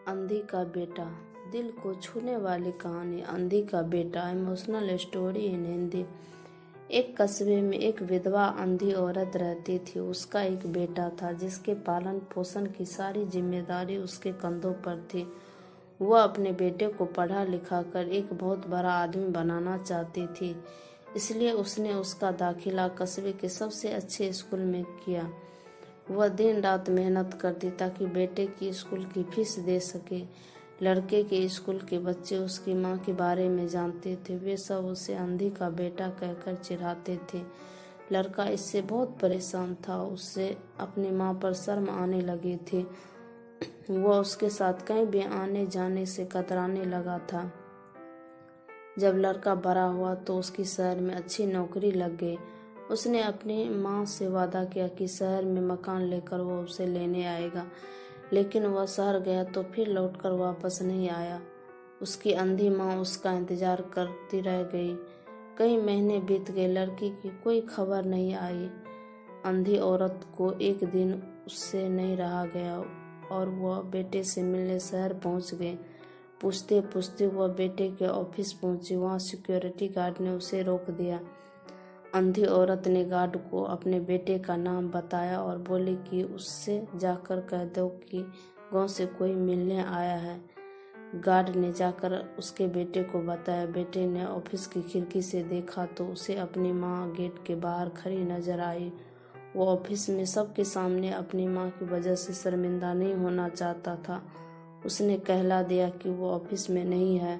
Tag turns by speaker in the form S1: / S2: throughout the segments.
S1: अंधी का बेटा। दिल को छूने वाली कहानी अंधी का बेटा, इमोशनल स्टोरी इन हिंदी। एक कस्बे में एक विधवा अंधी औरत रहती थी। उसका एक बेटा था जिसके पालन पोषण की सारी जिम्मेदारी उसके कंधों पर थी। वह अपने बेटे को पढ़ा लिखा कर एक बहुत बड़ा आदमी बनाना चाहती थी, इसलिए उसने उसका दाखिला कस्बे के सबसे अच्छे स्कूल में किया। वह दिन रात मेहनत करती ताकि बेटे की स्कूल की फीस दे सके। लड़के के स्कूल के बच्चे उसकी माँ के बारे में जानते थे। वे सब उसे अंधी का बेटा कहकर चिढ़ाते थे। लड़का इससे बहुत परेशान था। उससे अपनी माँ पर शर्म आने लगी थी। वह उसके साथ कहीं भी आने जाने से कतराने लगा था। जब लड़का बड़ा हुआ तो उसकी शहर में अच्छी नौकरी लग गई। उसने अपनी माँ से वादा किया कि शहर में मकान लेकर वह उसे लेने आएगा, लेकिन वह शहर गया तो फिर लौटकर वापस नहीं आया। उसकी अंधी माँ उसका इंतजार करती रह गई। कई महीने बीत गए, लड़की की कोई खबर नहीं आई। अंधी औरत को एक दिन उससे नहीं रहा गया और वह बेटे से मिलने शहर पहुंच गई। पूछते पूछते वह बेटे के ऑफिस पहुंची। वहां सिक्योरिटी गार्ड ने उसे रोक दिया। अंधी औरत ने गार्ड को अपने बेटे का नाम बताया और बोली कि उससे जाकर कह दो कि गांव से कोई मिलने आया है। गार्ड ने जाकर उसके बेटे को बताया। बेटे ने ऑफिस की खिड़की से देखा तो उसे अपनी माँ गेट के बाहर खड़ी नजर आई। वो ऑफिस में सबके सामने अपनी माँ की वजह से शर्मिंदा नहीं होना चाहता था। उसने कहला दिया कि वो ऑफिस में नहीं है।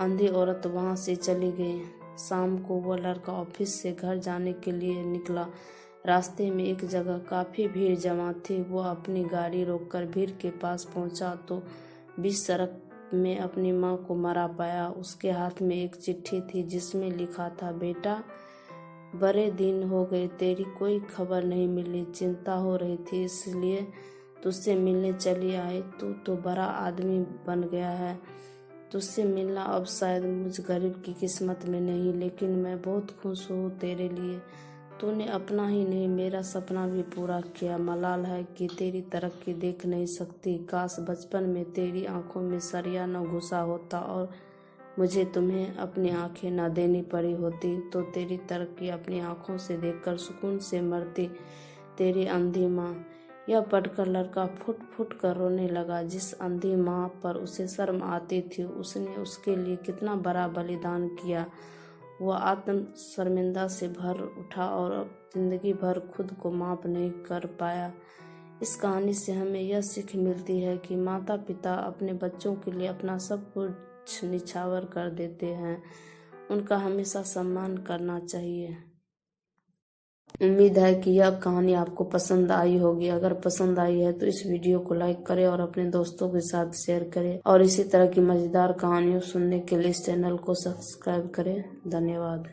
S1: अंधी औरत वहां से चली गई। शाम को वो लड़का ऑफिस से घर जाने के लिए निकला। रास्ते में एक जगह काफी भीड़ जमा थी। वो अपनी गाड़ी रोककर भीड़ के पास पहुंचा तो बीच सड़क में अपनी माँ को मरा पाया। उसके हाथ में एक चिट्ठी थी जिसमें लिखा था, बेटा बड़े दिन हो गए, तेरी कोई खबर नहीं मिली। चिंता हो रही थी इसलिए तुझसे मिलने चली आई। तू तो बड़ा आदमी बन गया है। तुझसे मिलना अब शायद मुझ गरीब की किस्मत में नहीं, लेकिन मैं बहुत खुश हूँ तेरे लिए। तूने अपना ही नहीं मेरा सपना भी पूरा किया। मलाल है कि तेरी तरक्की देख नहीं सकती। काश बचपन में तेरी आंखों में सरिया न घुसा होता और मुझे तुम्हें अपनी आंखें न देनी पड़ी होती, तो तेरी तरक्की अपनी आंखों से देखकर सुकून से मरती। तेरी अंधी माँ। यह पढ़कर लड़का फुट फुट कर रोने लगा। जिस अंधी माँ पर उसे शर्म आती थी, उसने उसके लिए कितना बड़ा बलिदान किया। वह आत्म शर्मिंदा से भर उठा और जिंदगी भर खुद को माफ नहीं कर पाया। इस कहानी से हमें यह सीख मिलती है कि माता पिता अपने बच्चों के लिए अपना सब कुछ निछावर कर देते हैं। उनका हमेशा सम्मान करना चाहिए। उम्मीद है कि यह कहानी आपको पसंद आई होगी। अगर पसंद आई है तो इस वीडियो को लाइक करें और अपने दोस्तों के साथ शेयर करें और इसी तरह की मजेदार कहानियों सुनने के लिए इस चैनल को सब्सक्राइब करें। धन्यवाद।